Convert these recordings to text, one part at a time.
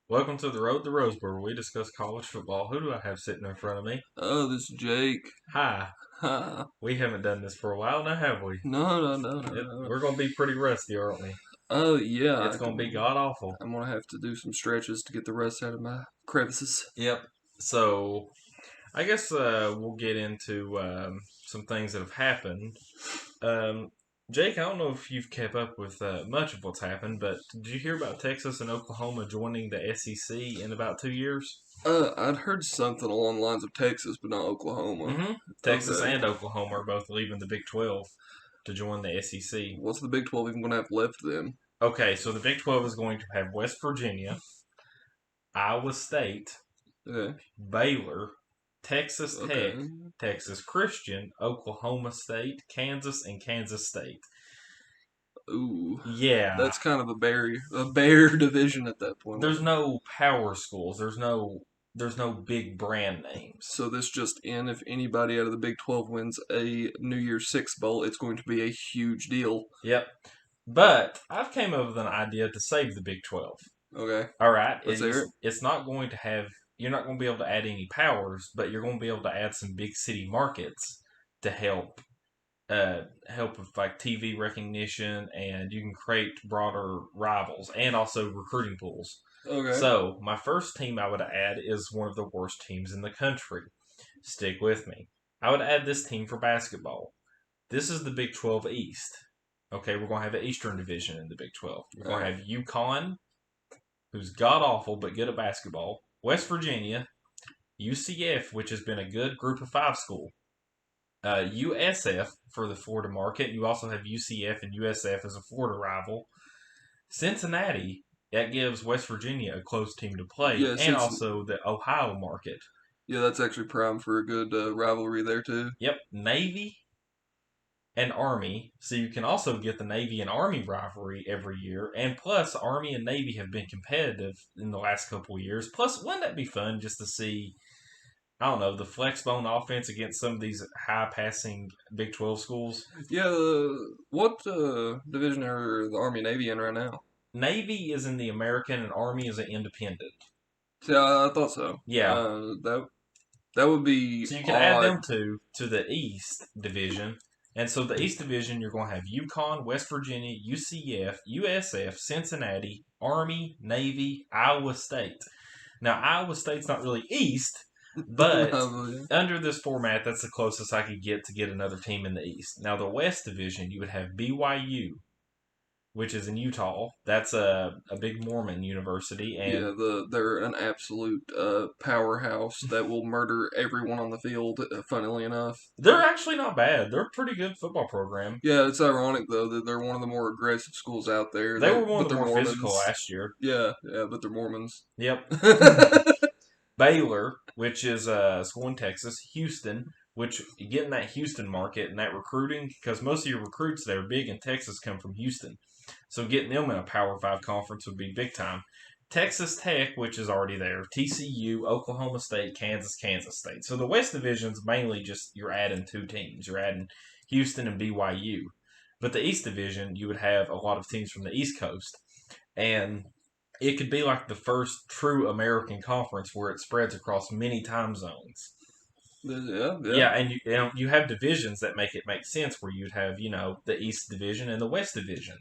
Welcome to the Road to Roseburg, where we discuss college football. Who do I have sitting in front of me? Oh, this is Jake. Hi. Ha. We haven't done this for a while now, have we? No. We're going to be pretty rusty, aren't we? Oh, yeah. It's going to be god awful. I'm gonna have to do some stretches to get the rust out of my crevices. Yep. So, I guess we'll get into some things that have happened. Um, Jake, I don't know if you've kept up with much of what's happened, but did you hear about Texas and Oklahoma joining the SEC in about 2 years? I'd heard something along the lines of Texas, but not Oklahoma. Mm-hmm. Texas Okay. and Oklahoma are both leaving the Big 12 to join the SEC. What's the Big 12 even gonna have left then? Okay, so the Big 12 is going to have West Virginia, Iowa State, Okay. Baylor, Texas Tech, Okay. Texas Christian, Oklahoma State, Kansas, and Kansas State. Ooh. Yeah, That's kind of a bare division at that point. there's no power schools. There's no big brand names. So this just in, if anybody out of the Big 12 wins a New Year's Six bowl, it's going to be a huge deal. Yep. But I've came up with an idea to save the Big 12. Okay. All right, Let's hear it. it's not going to have. You're not going to be able to add any powers, but you're going to be able to add some big city markets to help with like TV recognition, and you can create broader rivals and also recruiting pools. Okay. So my first team I would add is one of the worst teams in the country. Stick with me. I would add this team for basketball. This is the Big 12 East. Okay, we're going to have an Eastern Division in the Big 12. We're going to have UConn, who's god awful but good at basketball. West Virginia, UCF, which has been a good group of five school. USF for the Florida market. You also have UCF and USF as a Florida rival. Cincinnati, that gives West Virginia a close team to play, Yeah, and since also the Ohio market. yeah, that's actually prime for a good rivalry there too. Yep, Navy and Army. So you can also get the Navy and Army rivalry every year. And plus, Army and Navy have been competitive in the last couple of years. Plus, wouldn't that be fun just to see, I don't know, the flexbone offense against some of these high passing Big 12 schools? Yeah, what division are the Army and Navy in right now? Navy is in the American and Army is an independent. See, I thought so. Yeah. That would be So you can add odd. them to the East Division. And so the East Division, you're going to have UConn, West Virginia, UCF, USF, Cincinnati, Army, Navy, Iowa State. Now, Iowa State's not really East, but Yeah. under this format, that's the closest I could get to get another team in the East. Now, the West Division, you would have BYU, which is in Utah. That's a big Mormon university, and Yeah, they're an absolute powerhouse that will murder everyone on the field. Funnily enough. they're actually not bad. They're a pretty good football program. Yeah, it's ironic though that they're one of the more aggressive schools out there. They were one But of the they're more physical Mormons. last year. Yeah, but they're Mormons. Yep. Baylor, which is a school in Texas, Houston, which getting that Houston market and that recruiting, because most of your recruits that are big in Texas come from Houston. So getting them in a Power 5 conference would be big time. Texas Tech, which is already there, TCU, Oklahoma State, Kansas State. So the West Division's mainly just you're adding two teams. You're adding Houston and BYU. But the East Division, you would have a lot of teams from the East Coast. And it could be like the first true American conference where it spreads across many time zones. Yeah. Yeah, and you have divisions that make it make sense where you'd have the East Division and the West Division.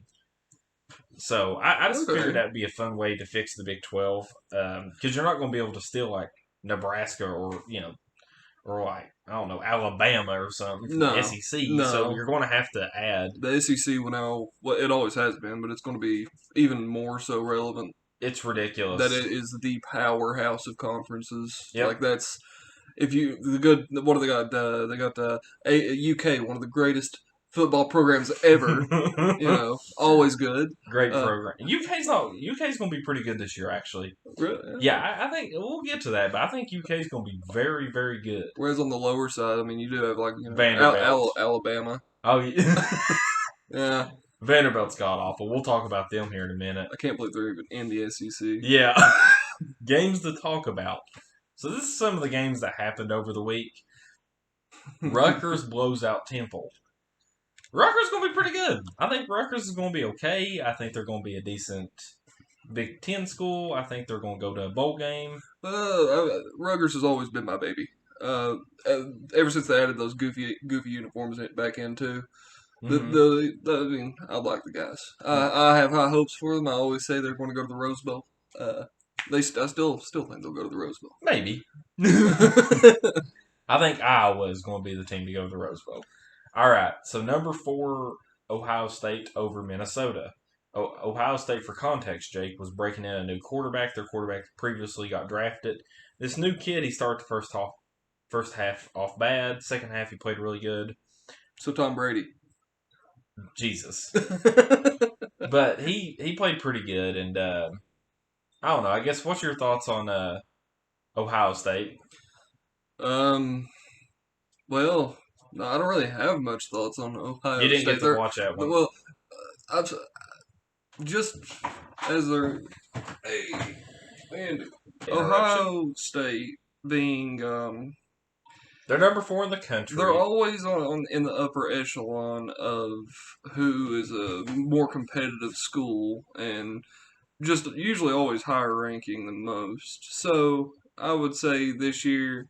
So I just figured Okay. that'd be a fun way to fix the Big 12 because you're not going to be able to steal like Nebraska or like I don't know Alabama or something from the No, SEC. So no. you're going to have to add. The SEC will now, well, it always has been, but it's going to be even more so relevant It's that ridiculous. it is the powerhouse of conferences. Yep. Like that's if you the good. What do they got? They got UK, one of the greatest football programs ever. Always good. Great Uh, program. UK's going to be pretty good this year, actually. really, Yeah, I think we'll get to that, but I think UK's going to be very, very good. whereas on the lower side, I mean, you do have like Vanderbilt. Alabama. Oh, yeah. Yeah, Vanderbilt's god awful. We'll talk about them here in a minute. I can't believe they're even in the SEC. Yeah, games to talk about. So this is some of the games that happened over the week. Rutgers blows out Temple. Rutgers going to be pretty good. I think Rutgers is going to be okay. I think they're going to be a decent Big Ten school. I think they're going to go to a bowl game. Rutgers has always been my baby. Uh, Ever since they added those goofy uniforms back in too. Mm-hmm. I mean, I like the guys. I have high hopes for them. I always say they're going to go to the Rose Bowl. I still think they'll go to the Rose Bowl. Maybe. I think Iowa is going to be the team to go to the Rose Bowl. All right. So number 4, Ohio State over Minnesota. Ohio State, for context, Jake, was breaking in a new quarterback. Their quarterback previously got drafted. This new kid, he started the first half off bad. Second half, he played really good. So Tom Brady. Jesus. But he played pretty good, and I don't know. I guess what's your thoughts on Ohio State? Well, no, I don't really have much thoughts on Ohio You didn't State. get to watch that one. Well, I've, just as they're Ohio State being They're number 4 in the country. they're always in the upper echelon of who is a more competitive school and just usually always higher ranking than most. So I would say this year,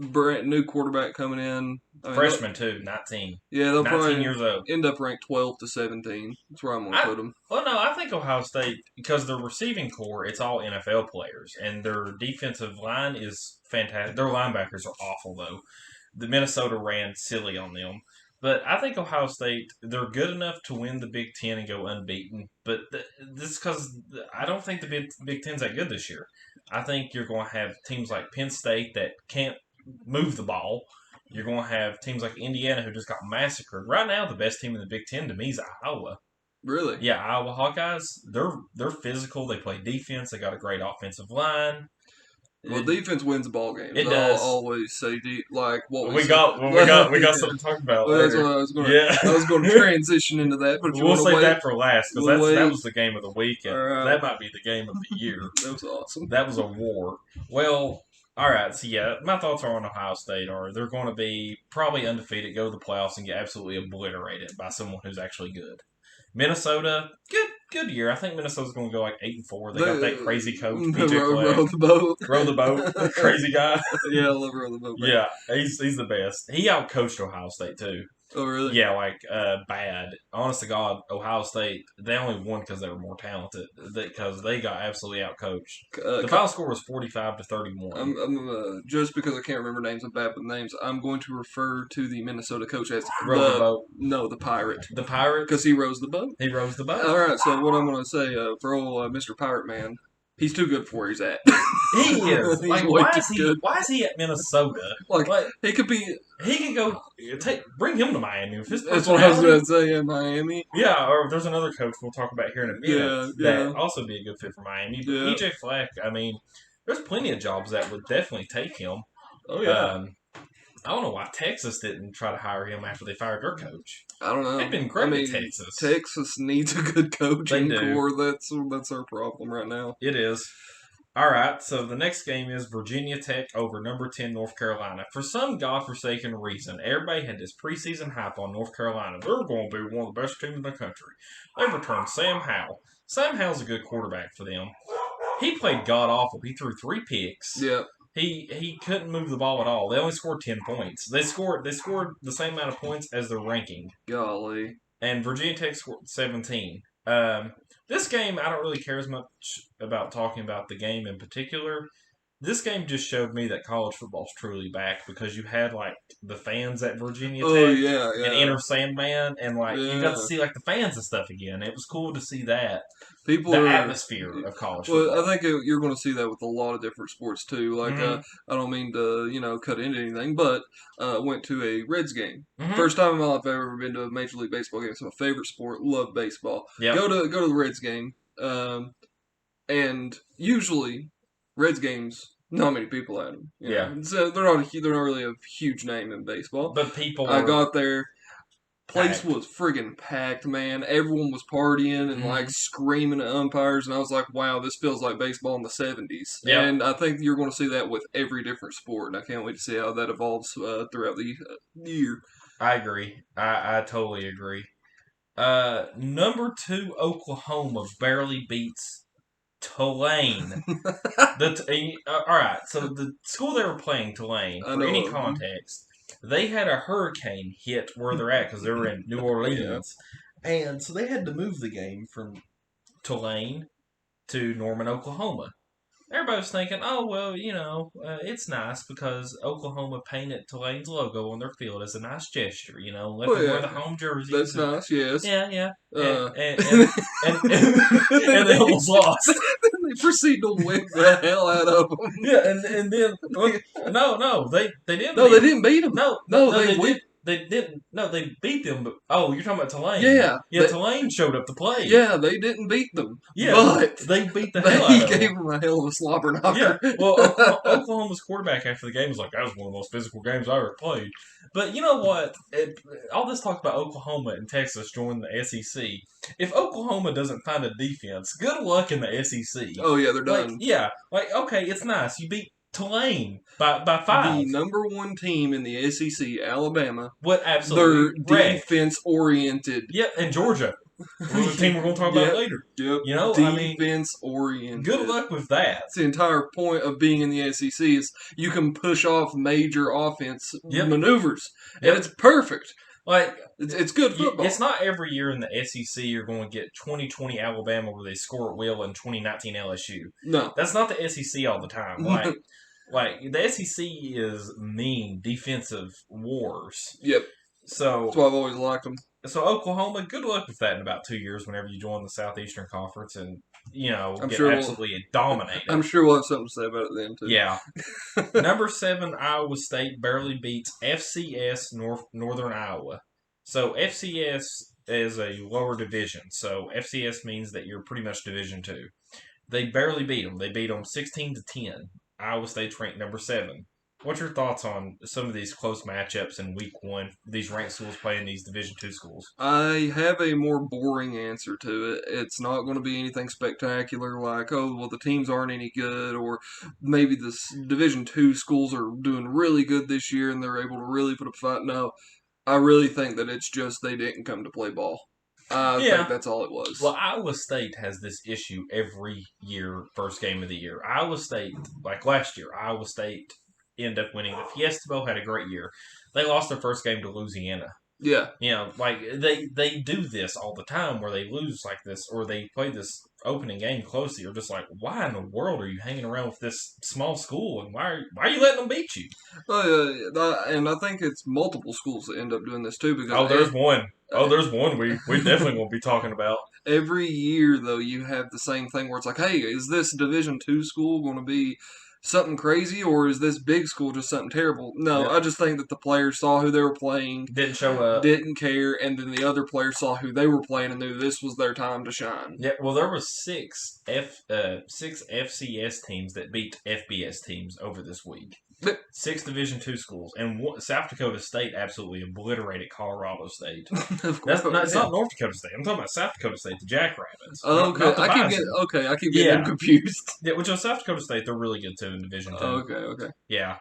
brand new quarterback coming in. I mean, Freshman too, 19. Yeah, they'll 19 probably years old. end up ranked 12 to 17. That's where I'm going to put them. Well, no, I think Ohio State, because their receiving core, it's all NFL players, and their defensive line is fantastic. Their linebackers are awful, though. The Minnesota ran silly on them. But I think Ohio State, they're good enough to win the Big Ten and go unbeaten. But this is because I don't think the Big Ten's that good this year. I think you're going to have teams like Penn State that can't move the ball. You're going to have teams like Indiana who just got massacred. Right now, the best team in the Big Ten to me is Iowa. Really? Yeah, Iowa Hawkeyes. They're physical. They play defense. They got a great offensive line. Well, defense wins the ball games. It does. I'll always say like what we got something to talk about. Well, later. that's what I was going. Yeah. I was going to transition into that, but we'll save that for last because that was the game of the week, and that might be the game of the year. That was awesome. That was a war. Well. All right, so yeah, my thoughts are on Ohio State are they're going to be probably undefeated, go to the playoffs, and get absolutely obliterated by someone who's actually good. Minnesota, good year. I think Minnesota's going to go like 8-4. They got that crazy coach, PJ row the boat, row the boat, crazy guy. Yeah, I love row the boat. Man. Yeah, he's the best. He outcoached Ohio State too. Oh, really? Yeah, bad. Honest to God, Ohio State, they only won because they were more talented. Because they got absolutely outcoached. The final score was 45-31. I'm just because I can't remember names, I'm bad with names. I'm going to refer to the Minnesota coach as Row the boat. No, the Pirate. The Pirate? Because he rows the boat. He rows the boat. All right, so what I'm going to say for old Mr. Pirate Man, he's too good for where he's at. He is. Why is he at Minnesota? He could be. He could go bring him to Miami. That's what I was going to say. In Miami. Yeah, or there's another coach we'll talk about here in a minute that also be a good fit for Miami. But PJ Fleck, I mean, there's plenty of jobs that would definitely take him. Oh yeah. I don't know why Texas didn't try to hire him after they fired their coach. I don't know. They've been great at Texas. Texas needs a good coaching core. That's our problem right now. It is. All right, so the next game is Virginia Tech over number 10 North Carolina. For some godforsaken reason, everybody had this preseason hype on North Carolina. They're going to be one of the best teams in the country. They've returned Sam Howell. Sam Howell's a good quarterback for them. He played god-awful. He threw 3 picks. Yeah. He couldn't move the ball at all. They only scored 10 points. They scored the same amount of points as their ranking. Golly. And Virginia Tech scored 17. This game, I don't really care as much about talking about the game in particular. This game just showed me that college football's truly back because you had the fans at Virginia Tech and Enter Sandman, and you got to see the fans and stuff again. It was cool to see that. Atmosphere of college football. Well, I think you're going to see that with a lot of different sports too. I don't mean to cut into anything, but went to a Reds game. Mm-hmm. First time in my life I've ever been to a Major League Baseball game. It's my favorite sport. Love baseball. Yep. Go to the Reds game, and usually Reds games, not many people at them. So they're not really a huge name in baseball. But I got there. Place was friggin' packed, man. Everyone was partying and screaming at umpires, and I was like, "Wow, this feels like baseball in the '70s." Yep. And I think you're going to see that with every different sport, and I can't wait to see how that evolves throughout the year. I agree. I totally agree. Number 2 Oklahoma barely beats Tulane. All right, so the school they were playing, Tulane, I for know any of them. context, they had a hurricane hit where they're at because they were in New Yeah. Orleans, and so they had to move the game from Tulane to Norman, Oklahoma. Everybody was thinking, oh, well, it's nice because Oklahoma painted Tulane's logo on their field as a nice gesture, let Well, them wear the yeah. home jerseys. That's And nice. Yes. yeah, yeah. And, Uh, and, and and, and, and they almost lost. they proceed to whip the hell out of them. Yeah, and then, well, no, they didn't No, beat they them. didn't beat them. No, they They whipped. did. They didn't. No, they beat them. But you're talking about Tulane. Yeah, Yeah, Tulane showed up to play. yeah, they didn't beat them, Yeah, but they beat the they hell out of gave them. them a hell of a slobber Yeah, knocker. well, Oklahoma's quarterback after the game was like, "That was one of the most physical games I ever played." But you know what? All this talk about Oklahoma and Texas joining the SEC. If Oklahoma doesn't find a defense, good luck in the SEC. Oh yeah, they're Like, done. yeah, like okay, it's nice. You beat Tulane by The 5. number one team in the SEC, Alabama, What they're absolutely wrecked. defense oriented. Yep, and Georgia, the team we're going to talk about Yep, later. yep, I mean, defense good oriented. luck with that. That's the entire point of being in the SEC is you can push off major offense Yep, maneuvers, and yep. it's perfect. Like It's good football. it's not every year in the SEC you're going to get 2020 Alabama where they score at will and 2019 LSU. No, That's not the SEC all the time. Like the SEC is mean defensive wars. yep. That's So why I've always liked them. so Oklahoma, good luck with that in about 2 years whenever you join the Southeastern Conference and I'm get sure absolutely dominated. I'm sure we'll have something to say about it then too. Yeah. Number 7, Iowa State barely beats FCS Northern Iowa. So FCS is a lower division. So FCS means that you're pretty much Division 2. They barely beat them. They beat them 16-10. Iowa State's ranked number 7. What's your thoughts on some of these close matchups in Week 1? These ranked schools playing these Division 2 schools. I have a more boring answer to it. It's not going to be anything spectacular like, oh, well, the teams aren't any good, or maybe the Division Two schools are doing really good this year and they're able to really put up a fight. No, I really think that it's just they didn't come to play ball. I think Yeah. that's all it was. Well, Iowa State has this issue every year, first game of the year. Iowa State, like last year, Iowa State ended up winning the Fiesta Bowl, had a great year. They lost their first game to Louisiana. Yeah. Like they do this all the time where they lose like this or they play this opening game closely. You're just like, why in the world are you hanging around with this small school and why are you letting them beat you? And I think it's multiple schools that end up doing this too because Oh, there's one. Oh, there's one we definitely won't be talking about. every year though you have the same thing where it's like, hey, is this Division Two school going to be something crazy or is this big school just something terrible? No, Yep. I just think that the players saw who they were playing, Didn't show up. didn't care, and then the other players saw who they were playing and knew this was their time to shine. Yeah, well, there were six FCS teams that beat FBS teams over this week. But- 6 Division 2 schools, and South Dakota State absolutely obliterated Colorado State. Of course, It's not North Dakota State. I'm talking about South Dakota State, the Jackrabbits. Oh, Not the I keep Bison. getting I keep getting them Yeah. confused. Yeah, which on South Dakota State, they're really good too in Division 2. Okay. Yeah.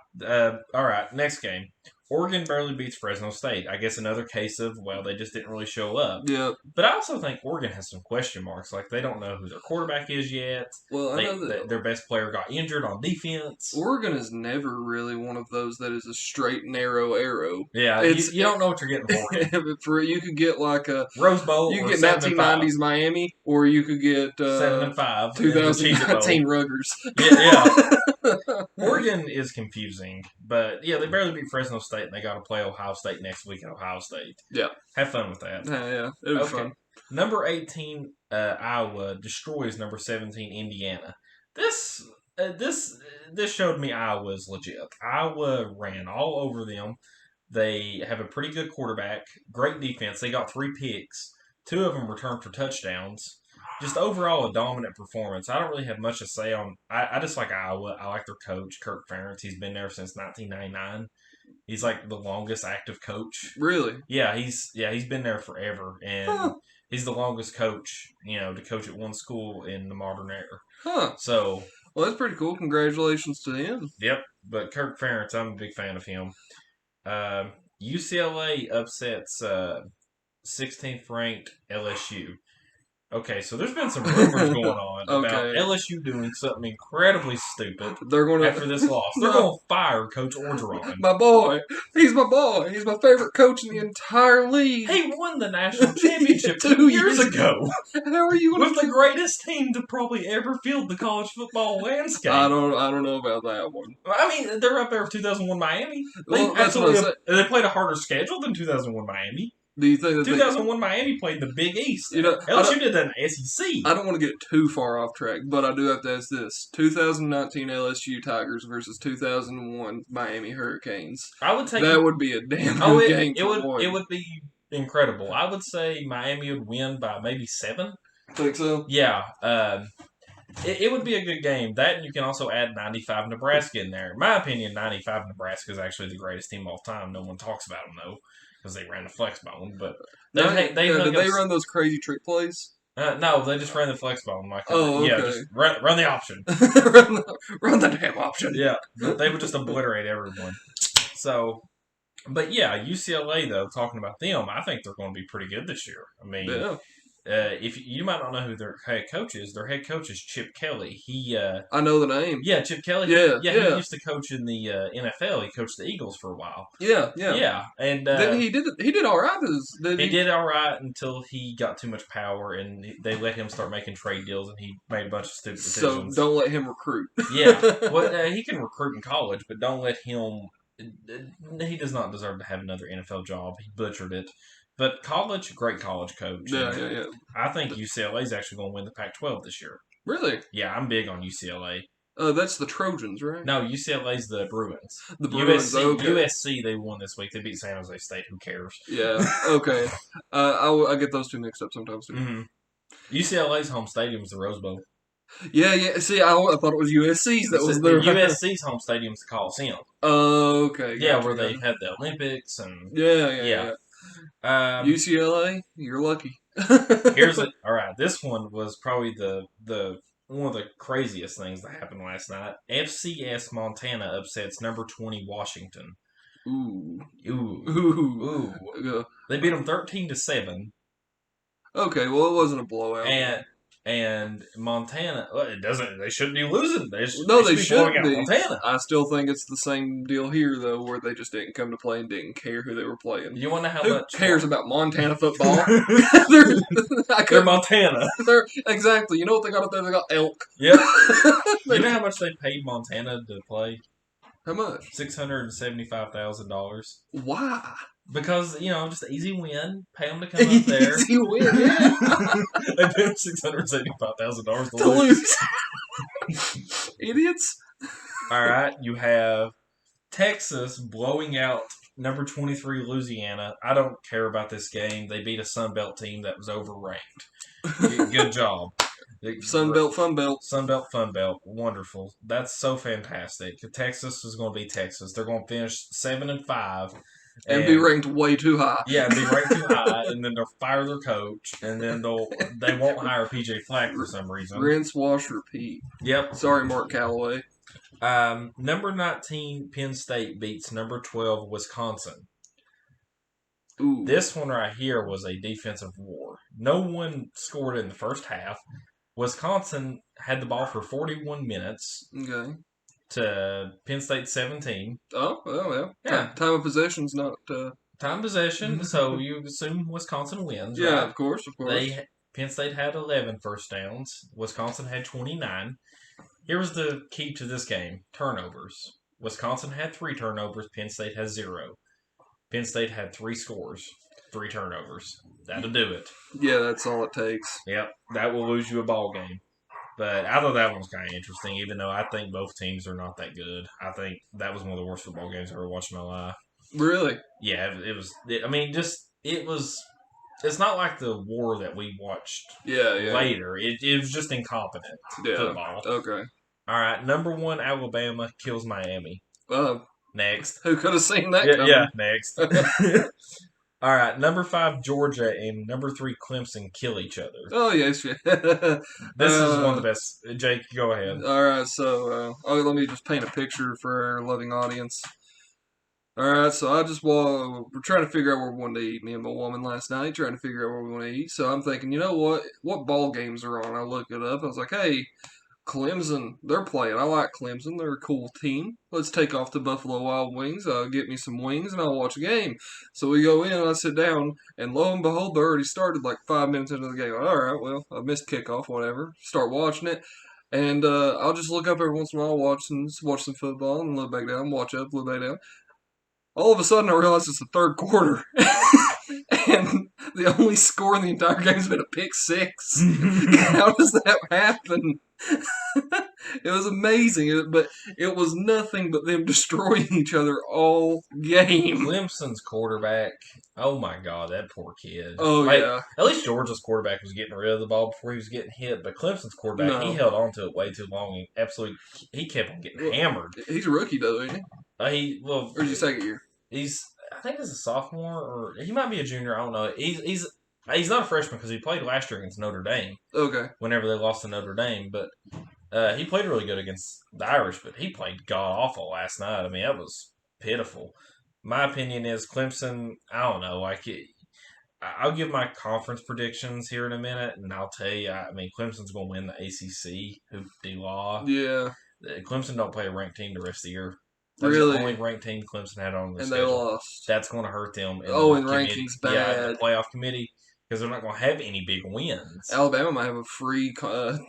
All right, next game. Oregon barely beats Fresno State. I guess another case of, well, they just didn't really show up. Yeah. But I also think Oregon has some question marks. Like, they don't know who their quarterback is yet. Well, I know that Their best player got injured on defense. Oregon is never really one of those that is a straight narrow arrow. Yeah, you don't know what you're getting for. For you could get like a Rose Bowl. you or could get 7-5. 1990s Miami, or you could get 7-5. 2019 Ruggers. Yeah. Oregon is confusing, but yeah, they barely beat Fresno State, and they got to play Ohio State next week at Ohio State. Yeah. Have fun with that. Yeah, it was fun. Number 18, Iowa destroys number 17, Indiana. This showed me Iowa is legit. Iowa ran all over them. They have a pretty good quarterback, great defense. They got 3 picks. 2 of them returned for touchdowns. Just overall a dominant performance. I don't really have much to say on. I just like Iowa. I like their coach, Kirk Ferentz. He's been there since 1999. He's like the longest active coach. Really? Yeah, he's been there forever, and he's the longest coach, to coach at one school in the modern era. Huh. So, well, that's pretty cool. Congratulations to him. Yep. But Kirk Ferentz, I'm a big fan of him. UCLA upsets 16th ranked LSU. Okay, so there's been some rumors going on about Okay. LSU doing something incredibly stupid They're gonna after this loss. They're no, going to fire Coach Orgeron. my boy. He's my boy. He's my favorite coach in the entire league. He won the national championship 2 2 years years ago How are you gonna with the greatest team to probably ever field the college football landscape. I don't know about that one. I mean, they're up there with 2001 Miami. Well, that's what I said. They played a harder schedule than 2001 Miami. Do you think that 2001 Miami played the Big East. You know, LSU did that in SEC. I don't want to get too far off track, but I do have to ask this: 2019 LSU Tigers versus 2001 Miami Hurricanes. I would take that would be a damn good game. It would be incredible. I would say Miami would win by maybe 7. Think so? Yeah. It would be a good game. That and you can also add 95 Nebraska in there. In my opinion, 95 Nebraska is actually the greatest team of all time. No one talks about them though because they ran the flex bone. But did they run those crazy trick plays? No, they just ran the flex bone. Like, okay. Yeah, just run the option. run the damn option. Yeah, they would just obliterate everyone. So, but yeah, UCLA though, talking about them, I think they're going to be pretty good this year. I mean, yeah. If you might not know who their head coach is Chip Kelly. I know the name. Yeah, Chip Kelly. Yeah. He used to coach in the NFL. He coached the Eagles for a while. Yeah. And he did all right. He did all right until he got too much power, and they let him start making trade deals, and he made a bunch of stupid decisions. So don't let him recruit. Yeah, well, he can recruit in college, but don't let him. He does not deserve to have another NFL job. He butchered it. But college, great college coach. Yeah. I think UCLA is actually going to win the Pac-12 this year. Really? Yeah, I'm big on UCLA. That's the Trojans, right? No, UCLA's the Bruins. The Bruins. USC, they won this week. They beat San Jose State. Who cares? Yeah. Okay. I get those two mixed up sometimes too. Mm-hmm. UCLA's home stadium is the Rose Bowl. Yeah. See, I thought it was USC's that was there. USC's home stadium is the Coliseum. Okay. Yeah, where they had the Olympics and yeah. UCLA, you're lucky. All right. This one was probably the one of the craziest things that happened last night. FCS Montana upsets number 20 Washington. Ooh. They beat them 13-7. Okay, well it wasn't a blowout. And Montana, it doesn't. They shouldn't be losing. They should be. Montana. I still think it's the same deal here, though, where they just didn't come to play and didn't care who they were playing. You want to know how who much cares about Montana football? They're Montana. Exactly. You know what they got up there? They got elk. Yep. You know how much they paid Montana to play? How much? $675,000. Why? Because, just easy win. Pay them to come up there. Easy win, yeah. They paid them $675,000 to lose. Idiots. All right, you have Texas blowing out number 23 Louisiana. I don't care about this game. They beat a Sun Belt team that was overranked. Good job. Sun Belt, Fun Belt. Sun Belt, Fun Belt. Wonderful. That's so fantastic. Texas is going to be Texas. They're going to finish 7-5. And be ranked way too high. Yeah, be ranked too high, and then they'll fire their coach, and then they won't hire PJ Flack for some reason. Rinse, wash, repeat. Yep. Sorry, Mark Calloway. Number 19 Penn State beats number 12 Wisconsin. Ooh. This one right here was a defensive war. No one scored in the first half. Wisconsin had the ball for 41 minutes. Okay. To Penn State 17. Oh, well, yeah. Time of possession's not... Time possession, so you assume Wisconsin wins, yeah, right? of course. Penn State had 11 first downs. Wisconsin had 29. Here was the key to this game. Turnovers. Wisconsin had 3 turnovers. Penn State has 0. Penn State had 3 scores. 3 turnovers. That'll do it. Yeah, that's all it takes. Yep, that will lose you a ball game. But I thought that one was kind of interesting, even though I think both teams are not that good. I think that was one of the worst football games I've ever watched in my life. Really? Yeah, it was. It's not like the war that we watched later. It was just incompetent football. Okay. All right, number 1 Alabama kills Miami. Next. Who could have seen that coming? Yeah, next. All right, number 5 Georgia and number 3 Clemson kill each other. Oh yes, This is one of the best. Jake, go ahead. All right, so let me just paint a picture for our loving audience. All right, so we're trying to figure out where we want to eat. Me and my woman last night trying to figure out where we want to eat. So I'm thinking, you know what ball games are on? I look it up. I was like, hey, Clemson, they're playing. I like Clemson. They're a cool team. Let's take off to Buffalo Wild Wings. I'll get me some wings and I'll watch a game. So we go in and I sit down, and lo and behold, they already started like 5 minutes into the game. All right, well, I missed kickoff, whatever. Start watching it. And I'll just look up every once in a while, watch some football, and look back down, watch up, look back down. All of a sudden, I realize it's the third quarter, and the only score in the entire game has been a pick six. How does that happen? It was amazing, but it was nothing but them destroying each other all game. Clemson's quarterback, oh my God, that poor kid. Oh, like, yeah. At least Georgia's quarterback was getting rid of the ball before he was getting hit, but Clemson's quarterback, he No. held on to it way too long. He kept on getting hammered. He's a rookie, though, isn't he? Or is he second year? I think he's a sophomore, or he might be a junior. I don't know. He's not a freshman because he played last year against Notre Dame. Okay. Whenever they lost to Notre Dame, but he played really good against the Irish, but he played god awful last night. I mean, that was pitiful. My opinion is Clemson. I don't know. I'll give my conference predictions here in a minute, and I'll tell you. I mean, Clemson's going to win the ACC. Hoop de law. Yeah. Clemson don't play a ranked team the rest of the year. That's Really? the only ranked team Clemson had on the And schedule. they lost. That's going to hurt them. And rankings bad. Yeah, the playoff committee, because they're not going to have any big wins. Alabama might have a free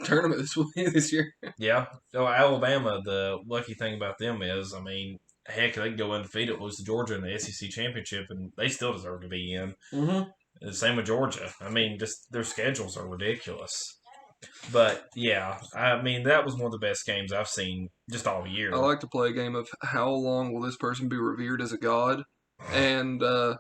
tournament this year. Yeah. So Alabama, the lucky thing about them is, I mean, heck, they can go undefeated, lose to Georgia in the SEC championship, and they still deserve to be in. Mm-hmm. The same with Georgia. I mean, just their schedules are ridiculous. But yeah, I mean, that was one of the best games I've seen just all year. I like to play a game of how long will this person be revered as a god, and the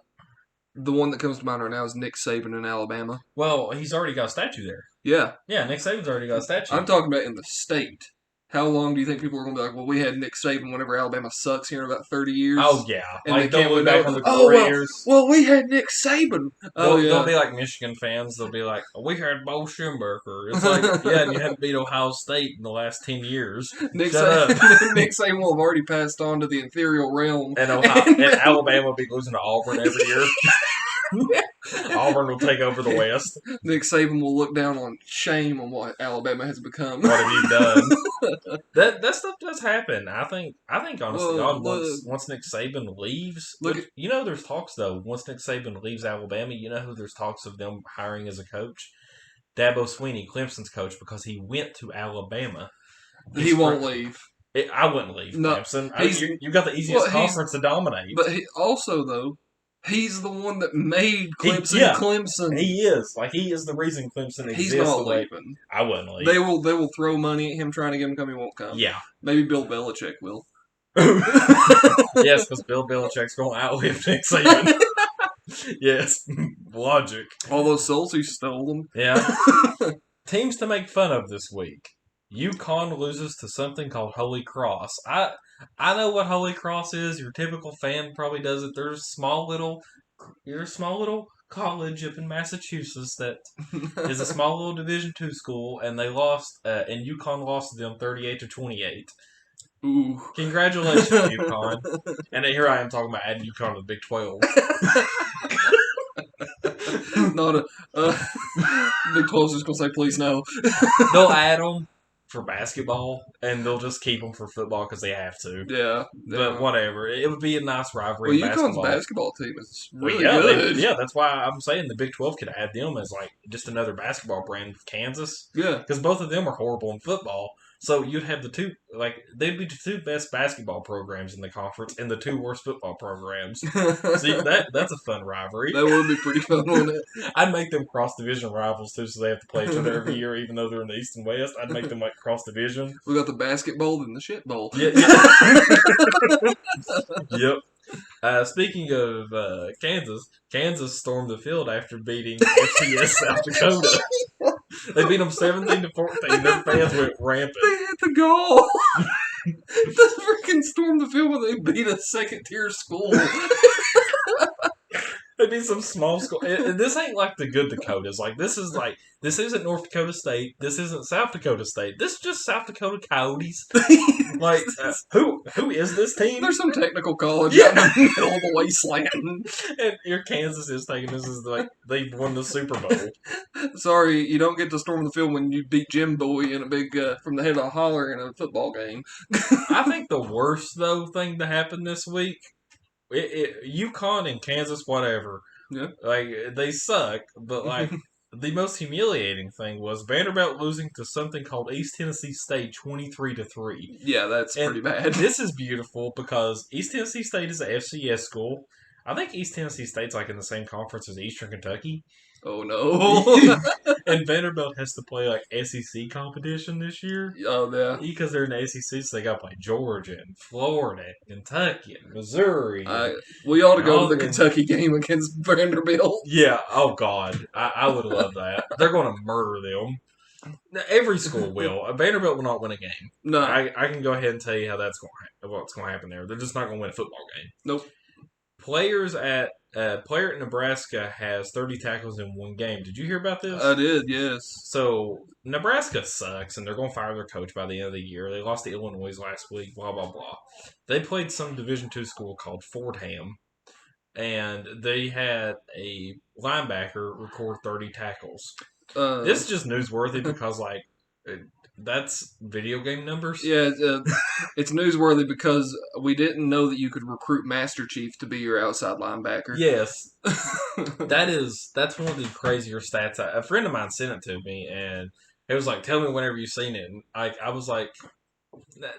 one that comes to mind right now is Nick Saban in Alabama. Well, he's already got a statue there. Yeah. Yeah, Nick Saban's already got a statue. I'm talking about in the state. How long do you think people are going to be like, well, we had Nick Saban whenever Alabama sucks here in about 30 years? Oh, yeah. And like, they can't look back on the years. Well, we had Nick Saban. They'll be like Michigan fans. They'll be like, we had Bo Schemberger. It's like, yeah, and you hadn't beat Ohio State in the last 10 years. Nick Saban will have already passed on to the ethereal realm. And Alabama will be losing to Auburn every year. Auburn will take over the West. Nick Saban will look down on shame on what Alabama has become. What have you done? that stuff does happen. I think honestly, once Nick Saban leaves, there's talks though. Once Nick Saban leaves Alabama, you know who there's talks of them hiring as a coach? Dabo Swinney, Clemson's coach, because he went to Alabama. He won't leave. I wouldn't leave Clemson. You've got the easiest conference to dominate. But he's the one that made Clemson Clemson. He is. He is the reason Clemson exists. He's not leaving. I wouldn't leave. They will throw money at him trying to get him come. He won't come. Yeah. Maybe Bill Belichick will. Yes, because Bill Belichick's going to outlive Nick Saban. Yes. Logic. All those souls he stole them. Yeah. Teams to make fun of this week. UConn loses to something called Holy Cross. I know what Holy Cross is. Your typical fan probably does it. There's a small little college up in Massachusetts that is a small little Division II school, and they lost. And UConn lost to them 38-28. Ooh! Congratulations, UConn. And then here I am talking about adding UConn to the Big 12. Not Big 12's just gonna say please no. They'll add them for basketball, and they'll just keep them for football because they have to. Yeah. But whatever. It would be a nice rivalry. Well, UConn's basketball team is really good. That's why I'm saying the Big 12 could add them as just another basketball brand with Kansas. Yeah. Because both of them are horrible in football. So you'd have the two, they'd be the two best basketball programs in the conference and the two worst football programs. See, that's a fun rivalry. That would be pretty fun, wouldn't it? I'd make them cross-division rivals, too, so they have to play each other every year, even though they're in the East and West. I'd make them, cross-division. We got the basketball and the shit bowl. Yeah. Yep. Speaking of Kansas stormed the field after beating FCS South Dakota. They beat them 17-14. Their fans went rampant. They had the goal. They freaking stormed the field when they beat a second-tier school. They It'd be some small school. And this ain't like the good Dakotas. This isn't North Dakota State. This isn't South Dakota State. This is just South Dakota Coyotes. Who is this team? There's some technical college out in the middle of the wasteland. And your Kansas is thinking this is like they've won the Super Bowl. Sorry, you don't get to storm the field when you beat Jim Bowie in a big from the head of a holler in a football game. I think the worst though thing to happen this week, UConn and Kansas, whatever. Yeah. Like they suck, but like the most humiliating thing was Vanderbilt losing to something called East Tennessee State 23-3. Yeah, that's pretty bad. This is beautiful because East Tennessee State is a FCS school. I think East Tennessee State's like in the same conference as Eastern Kentucky. Oh no! And Vanderbilt has to play like SEC competition this year. Oh yeah, because they're in the SEC, so they got to play Georgia and Florida, and Kentucky, and Missouri. We ought to go to the Kentucky game against Vanderbilt. Yeah. Oh God, I would love that. They're going to murder them. Every school will. Vanderbilt will not win a game. No, I can go ahead and tell you how what's going to happen there. They're just not going to win a football game. Nope. Player at Nebraska has 30 tackles in one game. Did you hear about this? I did, yes. So, Nebraska sucks, and they're going to fire their coach by the end of the year. They lost to Illinois last week, blah, blah, blah. They played some Division II school called Fordham, and they had a linebacker record 30 tackles. This is just newsworthy because, like, that's video game numbers. Yeah, it's newsworthy because we didn't know that you could recruit Master Chief to be your outside linebacker. Yes, that's one of the crazier stats. A friend of mine sent it to me, and it was like, "Tell me whenever you've seen it." And I was like,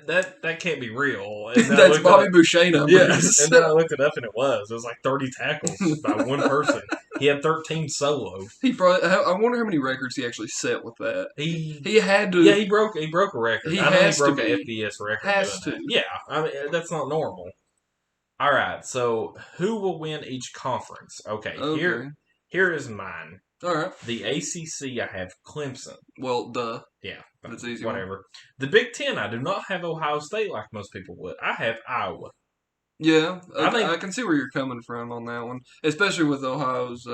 "That can't be real." And that's Bobby Boucher numbers. Yeah, and then I looked it up, and it was like 30 tackles by one person. He had 13 solo. I wonder how many records he actually set with that. He had to. Yeah, he broke a record. He broke an FBS record. Has to. Yeah, I mean that's not normal. All right, so who will win each conference? Okay. Here is mine. All right. The ACC, I have Clemson. Well, duh. Yeah, that's easy. Whatever. The Big Ten, I do not have Ohio State like most people would. I have Iowa. Yeah, I can see where you're coming from on that one, especially with Ohio's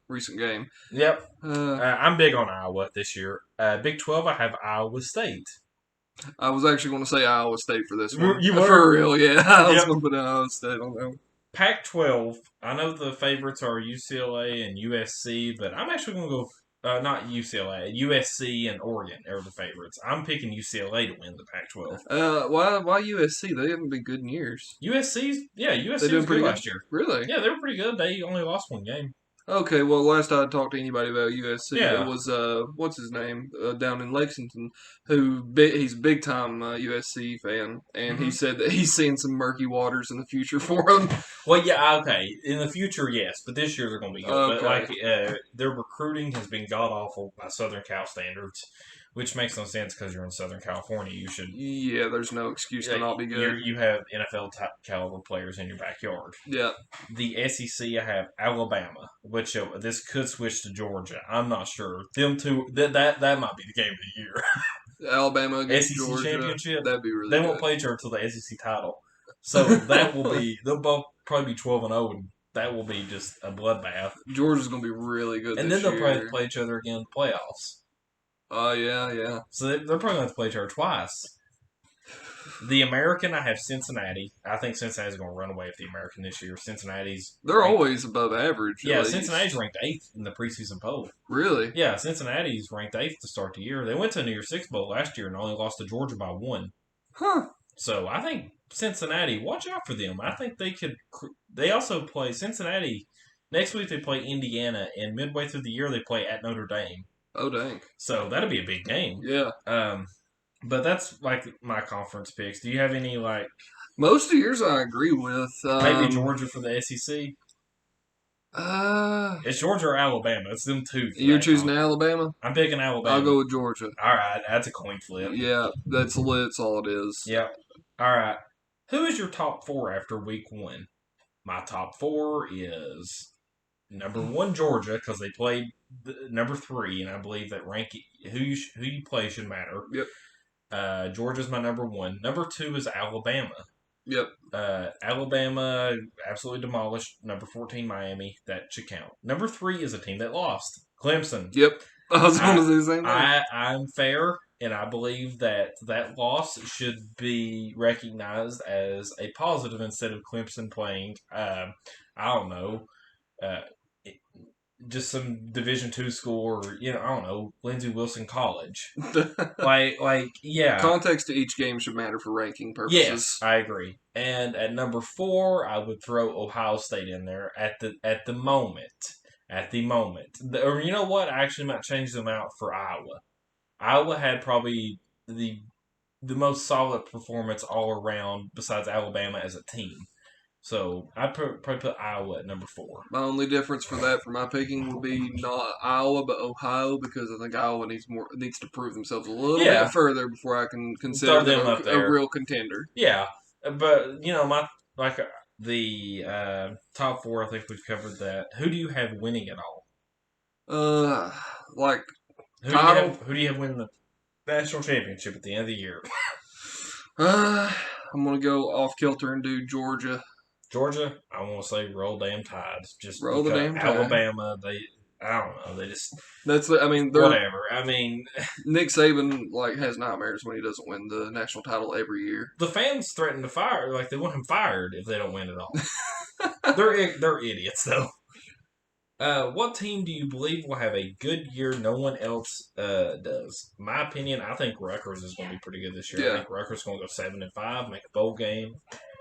recent game. Yep. I'm big on Iowa this year. Big 12, I have Iowa State. I was actually going to say Iowa State for this one. You were? For real, yeah. I was going to put Iowa State on that one. Pac-12, I know the favorites are UCLA and USC, but I'm actually going to go not UCLA, USC and Oregon are the favorites. I'm picking UCLA to win the Pac-12. Why USC? They haven't been good in years. USC was good last year. Really? Yeah, they were pretty good. They only lost one game. Okay, well, last I talked to anybody about USC, Yeah. it was what's his name down in Lexington, he's a big time USC fan, and he said that he's seeing some murky waters in the future for him. Well, yeah, okay, in the future, yes, but this year they're going to be good. Okay. But like their recruiting has been god awful by Southern Cal standards, which makes no sense because you're in Southern California. You should. Yeah, there's no excuse to not be good. You have NFL type caliber players in your backyard. Yeah. The SEC, I have Alabama, which this could switch to Georgia. I'm not sure. Them two, that might be the game of the year. Alabama against SEC Georgia. championship. That'd be really. They good. won't play each other until the SEC title, so that will be. They'll both probably be 12-0, and that will be just a bloodbath. Georgia's gonna be really good. And then they'll probably play each other again in the playoffs. Oh, yeah. So they're probably going to have to play each other twice. The American, I have Cincinnati. I think Cincinnati's going to run away with the American this year. They're always above average. Yeah, Cincinnati's ranked 8th in the preseason poll. Really? Yeah, Cincinnati's ranked 8th to start the year. They went to a New Year's Six Bowl last year and only lost to Georgia by 1. Huh. So I think Cincinnati, watch out for them. I think they could. They also play Cincinnati. Next week they play Indiana, and midway through the year they play at Notre Dame. Oh, dang. So that'll be a big game. Yeah. But that's like my conference picks. Do you have any like? Most of yours I agree with. Maybe Georgia for the SEC. It's Georgia or Alabama. It's them two. You're choosing Alabama? I'm picking Alabama. I'll go with Georgia. All right, that's a coin flip. Yeah, that's all it is. Yep. All right. Who is your top 4 after week 1? My top 4 is number 1 Georgia because they played number 3, and I believe that who you play should matter. Yep. Georgia's my number 1. Number 2 is Alabama. Yep. Alabama absolutely demolished number 14 Miami. That should count. Number 3 is a team that lost. Clemson. Yep. I was going I to say the same thing. I'm fair, and I believe that that loss should be recognized as a positive instead of Clemson playing. I don't know. Uh, just some Division II school, or I don't know, Lindsey Wilson College. Yeah. Context to each game should matter for ranking purposes. Yes, I agree. And at number 4, I would throw Ohio State in there at the moment. At the moment, or you know what? I actually might change them out for Iowa. Iowa had probably the most solid performance all around, besides Alabama as a team. So I'd probably put Iowa at number 4. My only difference for that, for my picking, would be not Iowa but Ohio, because I think Iowa needs to prove themselves a little Yeah. bit further before I can consider Throw them them up a there. real contender. Yeah, but the top 4, I think we've covered that. Who do you have winning it all? Like Who title. Who do you have winning the national championship at the end of the year? I'm gonna go off kilter and do Georgia. Georgia, I want to say roll damn tides. Just Roll the because damn tide. Alabama, I don't know, they just whatever. I mean, Nick Saban has nightmares when he doesn't win the national title every year. The fans threaten to fire, they want him fired if they don't win it all. They're idiots though. What team do you believe will have a good year no one else does? My opinion, I think Rutgers is going to be pretty good this year. Yeah. I think Rutgers is going to go 7-5, make a bowl game,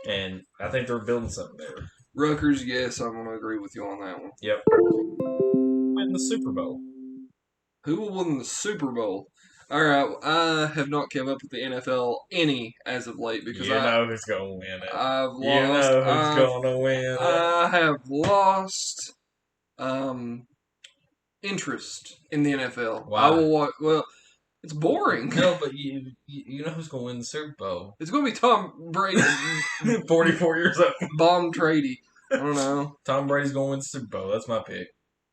and I think they're building something there. Rutgers, yes, I'm going to agree with you on that one. Yep. Win the Super Bowl. Who will win the Super Bowl? All right, I have not kept up with the NFL any as of late because you know who's going to win it. I've lost. You know who's going to win it. I have lost interest in the NFL. Why? I will watch. Well, it's boring. No, but you know who's going to win the Super Bowl? It's going to be Tom Brady. 44 years old. Bomb Trady. I don't know. Tom Brady's going to win the Super Bowl. That's my pick.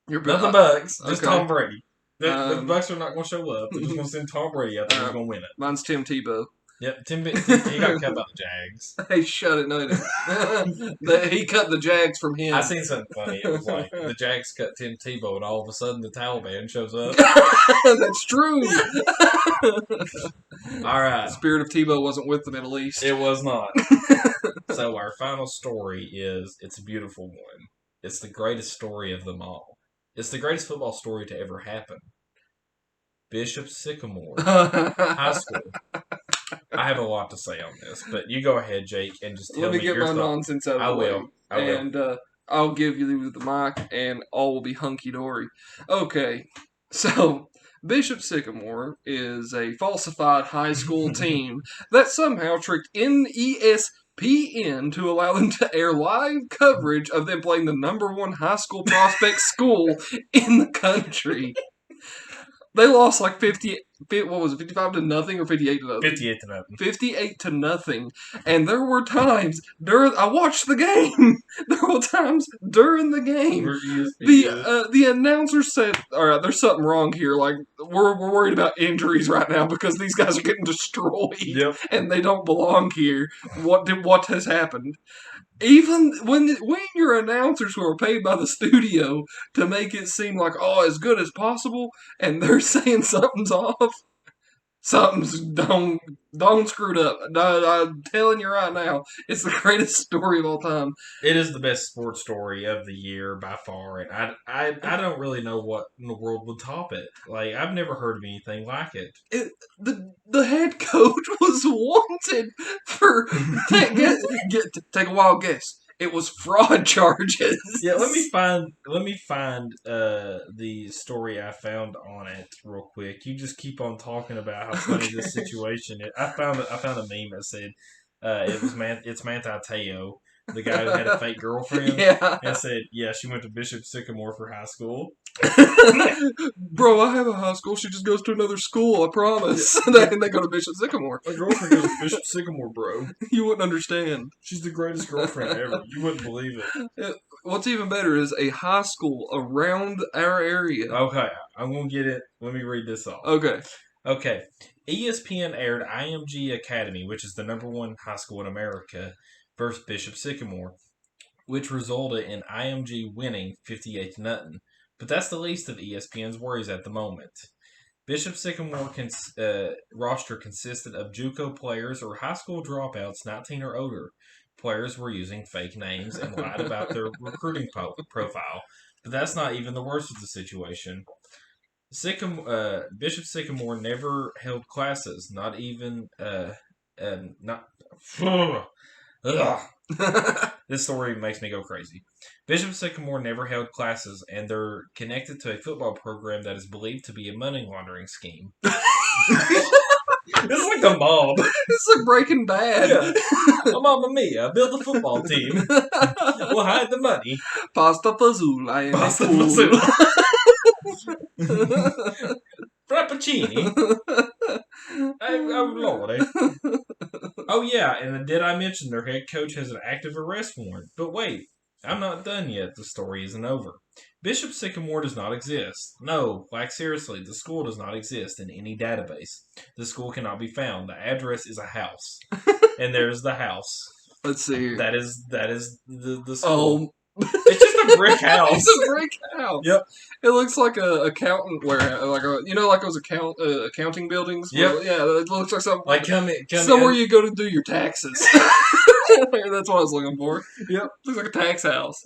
You're Not the Bucks. Just okay. Tom Brady. The Bucks are not going to show up. They're just going to send Tom Brady out there who's going to win it. Mine's Tim Tebow. Yep, he got cut by the Jags. Hey, shut it, no, he didn't. He cut the Jags from him. I seen something funny. It was like the Jags cut Tim Tebow, and all of a sudden the Taliban shows up. That's true. All right. The spirit of Tebow wasn't with them, at least. It was not. So our final story it's a beautiful one. It's the greatest story of them all. It's the greatest football story to ever happen. Bishop Sycamore High School. I have a lot to say on this, but you go ahead, Jake, and just tell me your thoughts. Let me get my nonsense out of the way. I will. And I'll give you the mic, and all will be hunky-dory. Okay, so Bishop Sycamore is a falsified high school team that somehow tricked NESPN to allow them to air live coverage of them playing the #1 high school prospect school in the country. They lost 55 to nothing or 58 to nothing? 58 to nothing. 58 to nothing. And there were times I watched the game. There were times during the game. The announcer said, all right, there's something wrong here. We're worried about injuries right now because these guys are getting destroyed. Yep. And they don't belong here. What has happened? Even when your announcers who are paid by the studio to make it seem as good as possible, and they're saying something's off, something's done screwed up. I'm telling you right now, it's the greatest story of all time. It is the best sports story of the year by far, and I don't really know what in the world would top it. I've never heard of anything like it. The head coach was wanted for take a wild guess. It was fraud charges. Yeah, let me find the story I found on it real quick. You just keep on talking about how funny this situation is. I found a meme that said it's Manti Te'o, the guy who had a fake girlfriend. Yeah. And said, yeah, she went to Bishop Sycamore for high school. Bro, I have a high school. She just goes to another school, I promise. And they go to Bishop Sycamore. My girlfriend goes to Bishop Sycamore, bro. You wouldn't understand. She's the greatest girlfriend ever. You wouldn't believe it. What's even better is a high school around our area. Okay, I'm going to get it. Let me read this off. Okay. Okay. ESPN aired IMG Academy, which is the #1 high school in America, versus Bishop Sycamore, which resulted in IMG winning 58-0. But that's the least of ESPN's worries at the moment. Bishop Sycamore roster consisted of JUCO players or high school dropouts 19 or older. Players were using fake names and lied about their recruiting profile. But that's not even the worst of the situation. Bishop Sycamore never held classes, not even not. Ugh. This story makes me go crazy. Bishop Sycamore never held classes, and they're connected to a football program that is believed to be a money laundering scheme. It's like the mob. It's like Breaking Bad. Yeah. Mamma mia, build a football team. We'll hide the money. Pasta fazool, I am Pasta a fool. Frappuccini. Oh, Lordy. Oh, yeah, and did I mention their head coach has an active arrest warrant? But wait, I'm not done yet. The story isn't over. Bishop Sycamore does not exist. No, like seriously, the school does not exist in any database. The school cannot be found. The address is a house. And there's the house. Let's see. That is the school. Oh. It's just a brick house. It's a brick house. Yep. It looks like a accountant warehouse, like those accounting buildings. Yep. Yeah, it looks like something Like come somewhere in. you go to do your taxes. That's what I was looking for. Yep. Looks like a tax house.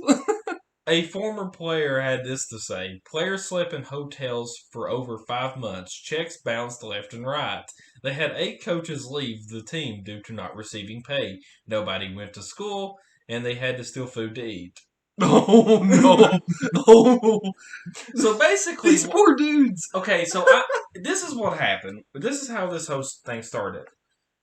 A former player had this to say: players slept in hotels for over 5 months. Checks bounced left and right. They had 8 coaches leave the team due to not receiving pay. Nobody went to school, and they had to steal food to eat. Oh no! No! So basically, These poor dudes. Okay, so this is what happened. This is how this host thing started.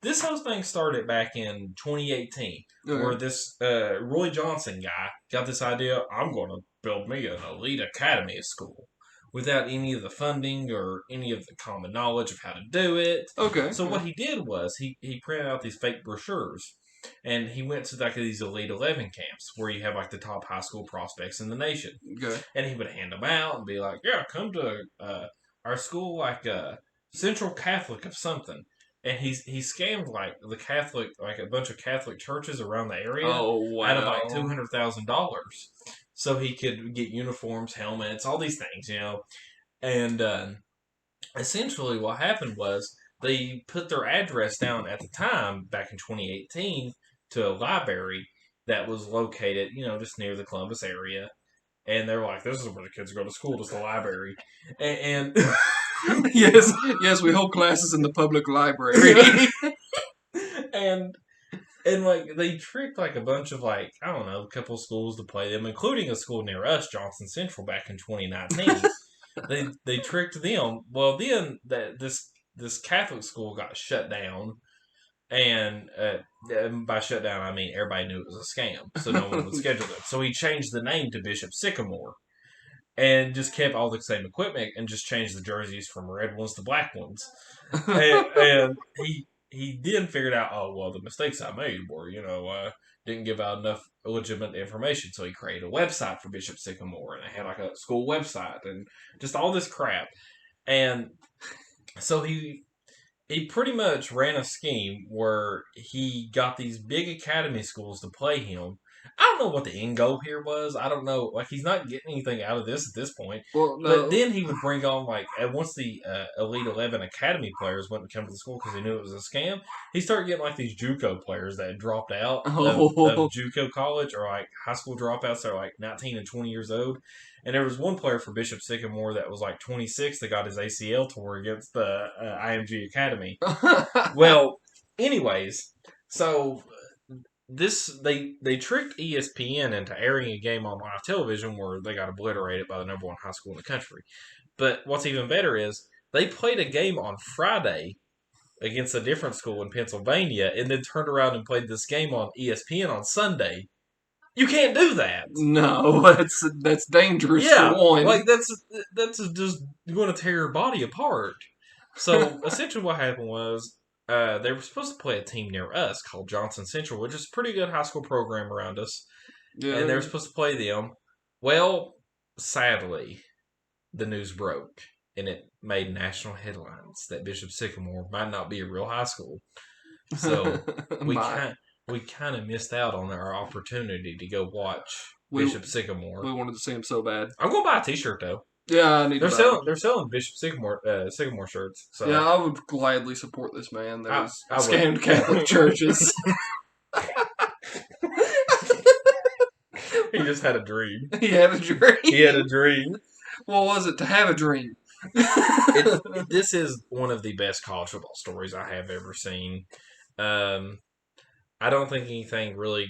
This whole thing started back in 2018, where this Roy Johnson guy got this idea: I'm going to build me an elite academy of school without any of the funding or any of the common knowledge of how to do it. Okay. So what he did was he printed out these fake brochures, and he went to like these Elite 11 camps where you have like the top high school prospects in the nation. Okay. And he would hand them out and be like, "Yeah, come to our school, like Central Catholic of something." And he scammed like the Catholic, like a bunch of Catholic churches around the area out of like $200,000, so he could get uniforms, helmets, all these things, And essentially, what happened was they put their address down at the time back in 2018 to a library that was located, just near the Columbus area. And they were like, "This is where the kids go to school, just the library." And yes, we hold classes in the public library. and like they tricked like a bunch of like I don't know, a couple of schools to play them, including a school near us, Johnson Central, back in 2019. they tricked them. Well, then this Catholic school got shut down, and by shut down I mean everybody knew it was a scam, so no one would schedule them. So he changed the name to Bishop Sycamore. And just kept all the same equipment and just changed the jerseys from red ones to black ones. and he then figured out, oh, well, the mistakes I made were, didn't give out enough legitimate information. So he created a website for Bishop Sycamore, and they had like a school website and just all this crap. And so he pretty much ran a scheme where he got these big academy schools to play him. I don't know what the end goal here was. I don't know. Like, he's not getting anything out of this at this point. Well, no. But then he would bring on, like, once the Elite 11 Academy players went to come to the school because he knew it was a scam, he started getting, like, these JUCO players that had dropped out of JUCO college or, like, high school dropouts that are, like, 19 and 20 years old. And there was one player for Bishop Sycamore that was, like, 26 that got his ACL tore against the IMG Academy. Well, anyways, so they tricked ESPN into airing a game on live television where they got obliterated by the #1 high school in the country. But what's even better is they played a game on Friday against a different school in Pennsylvania and then turned around and played this game on ESPN on Sunday. You can't do that. No, that's dangerous. Yeah, for one. like that's just going to tear your body apart. So essentially, what happened was they were supposed to play a team near us called Johnson Central, which is a pretty good high school program around us. Yeah. And they were supposed to play them. Well, sadly, the news broke, and it made national headlines that Bishop Sycamore might not be a real high school. So we My, kind we kind of missed out on our opportunity to go watch we Bishop Sycamore. we wanted to see him so bad. I'm gonna buy a T-shirt though. Yeah, I need to buy one. They're selling Bishop Sycamore shirts. So Yeah, I would gladly support this man that is I would. scammed Catholic churches. He just had a dream. He had a dream. He had a dream. What was it to have a dream? This is one of the best college football stories I have ever seen. I don't think anything really.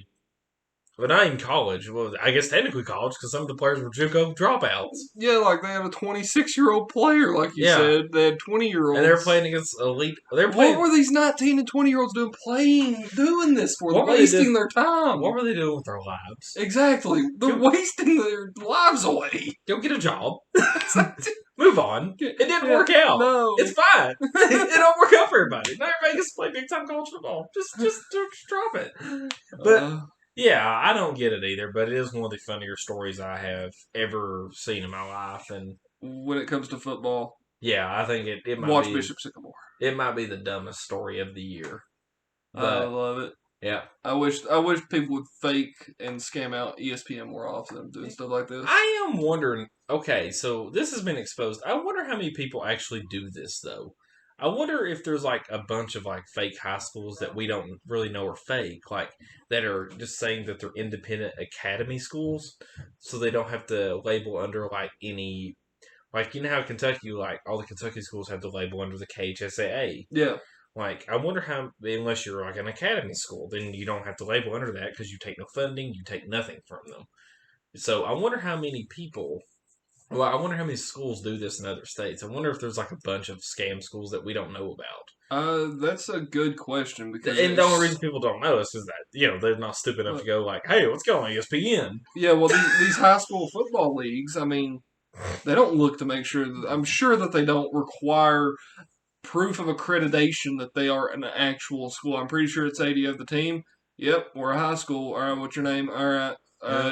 But not in college. Well, I guess technically college because some of the players were JUCO dropouts. Yeah, like they had a 26-year-old player, like you Yeah. said. They had 20-year-olds. And they were playing against elite. They were playing. What were these 19 and 20-year-olds doing this for? They're What were they wasting doing? their time. What were they doing with their lives? Exactly. They're wasting their lives away. Go get a job. Move on. It didn't work out. No. It's fine. It don't work out for everybody. Not everybody gets to play big time college football. Just drop it. But yeah, I don't get it either. But it is one of the funnier stories I have ever seen in my life. And when it comes to football, yeah, I think it might watch be Bishop Sycamore. It might be the dumbest story of the year. I But love it. yeah, I wish people would fake and scam out ESPN more often doing stuff like this. I am wondering. Okay, so this has been exposed. I wonder how many people actually do this though. I wonder if there's like a bunch of like fake high schools that we don't really know are fake, like that are just saying that they're independent academy schools, so they don't have to label under like any. Like, you know how Kentucky, like, all the Kentucky schools have the label under the KHSAA. Yeah. Like, I wonder how, unless you're like an academy school, then you don't have to label under that because you take no funding, you take nothing from them. So I wonder how many people, well, I wonder how many schools do this in other states. I wonder if there's like a bunch of scam schools that we don't know about. That's a good question because And the only reason people don't know is that, they're not stupid enough to go like, hey, let's go on ESPN. Yeah, well, these high school football leagues, I mean, they don't look to make sure that, I'm sure that they don't require proof of accreditation that they are an actual school. I'm pretty sure it's 80 of the team. Yep, we're a high school. All right, what's your name? All right,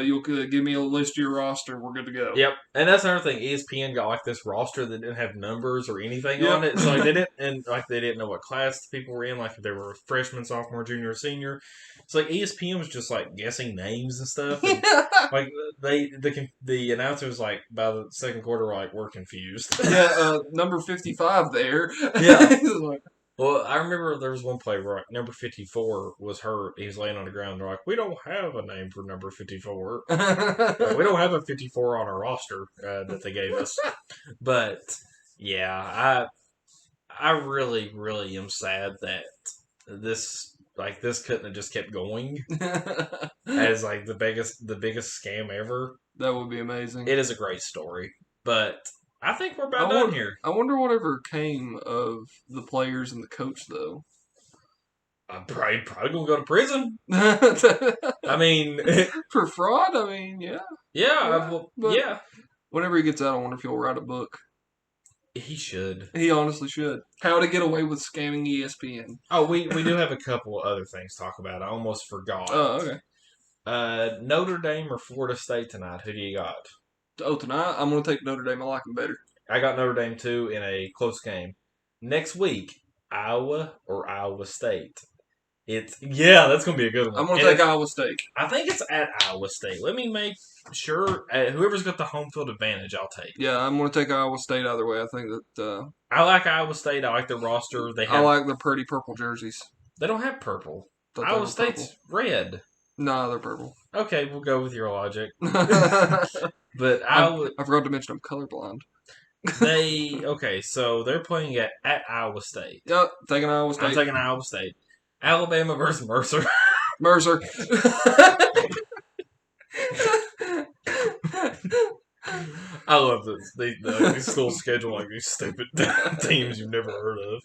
you'll give me a list of your roster. We're good to go. Yep, and that's another thing. ESPN got like this roster that didn't have numbers or anything Yep. on it, so they didn't know what class the people were in, like if they were freshman, sophomore, junior, or senior. So like ESPN was just like guessing names and stuff. And, like the announcers like by the second quarter were like, we're confused. Yeah, number 55 there. Yeah. Well, I remember there was one play where like, number 54 was hurt. He was laying on the ground. They're like, we don't have a name for number 54. Like, we don't have a 54 on our roster that they gave us. But, yeah, I really, really am sad that this couldn't have just kept going as like the biggest scam ever. That would be amazing. It is a great story. But I think we're about done here. I wonder whatever came of the players and the coach, though. I'm probably gonna go to prison. I mean, for fraud. I mean, yeah. Yeah, yeah. Whenever he gets out, I wonder if he'll write a book. He should. He honestly should. How to get away with scamming ESPN. Oh, we do have a couple other things to talk about. I almost forgot. Oh, okay. Notre Dame or Florida State tonight? Who do you got? Oh, tonight I'm going to take Notre Dame. I like them better. I got Notre Dame too in a close game. Next week, Iowa or Iowa State. That's going to be a good one. I'm going to take Iowa State. I think it's at Iowa State. Let me make sure. Whoever's got the home field advantage, I'll take. Yeah, I'm going to take Iowa State either way. I think that. I like Iowa State. I like the roster. I like the pretty purple jerseys. They don't have purple. Iowa State's red. No, they're purple. Okay, we'll go with your logic. But I forgot to mention I'm colorblind. So they're playing at Iowa State. Yep, taking Iowa State. I'm taking Iowa State. Alabama versus Mercer. Mercer. I love this. These schools schedule like these stupid teams you've never heard of.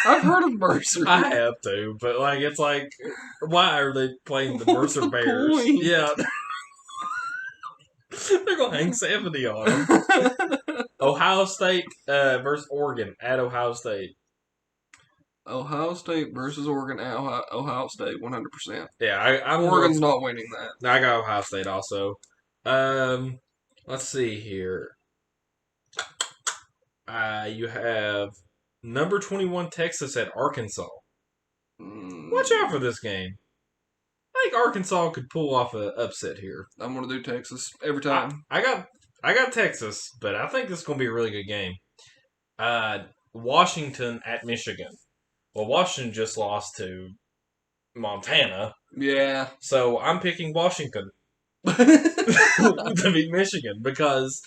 I've heard of Mercer. I have too, but like it's like, why are they playing the Mercer Bears? Point? Yeah. They're going to hang 70 on them. Ohio State versus Oregon at Ohio State. Ohio State versus Oregon at Ohio State, 100%. Yeah, Oregon's not winning that. I got Ohio State also. Let's see here. You have number 21 Texas at Arkansas. Watch out for Mm, this game. I think Arkansas could pull off an upset here. I'm gonna do Texas every I time. I got I got Texas, but I think this is going to be a really good game. Uh, Washington at Michigan. Well, Washington just lost to Montana, Yeah. so I'm picking Washington to beat Michigan because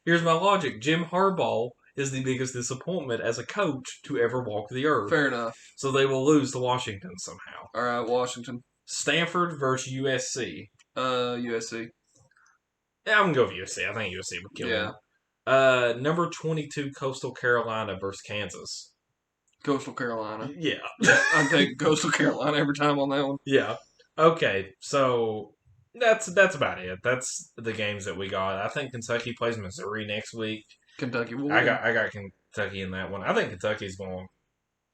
here's my logic: Jim Harbaugh is the biggest disappointment as a coach to ever walk the earth, Fair enough. so they will lose to Washington somehow. All right, Washington. Stanford versus USC. USC. Yeah, I'm gonna go with USC. I think USC would kill Yeah. them. Number 22 Coastal Carolina versus Kansas. Coastal Carolina. Yeah. Yeah, I'm taking Coastal Carolina every time on that one. Yeah. Okay, so that's about it. That's the games that we got. I think Kentucky plays Missouri next week. Kentucky will I win. got Kentucky in that one. I think Kentucky's going.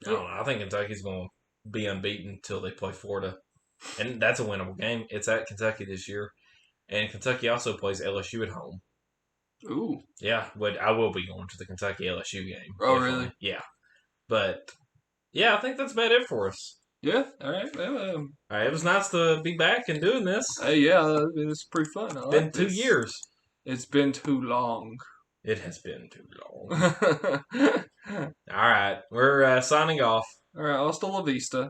I don't know. I think Kentucky's going to be unbeaten until they play Florida, and that's a winnable game. It's at Kentucky this year, and Kentucky also plays LSU at home. Ooh. Yeah, but I will be going to the Kentucky LSU game. Oh, definitely. really? Yeah, but yeah, I think that's about it for us. Yeah. All right. Well, All right, it was nice to be back and doing this. hey, yeah, it's pretty fun. I Been like 2 this. years. It's been too long. It has been too long. All All right, we're signing off. right. Hasta la vista.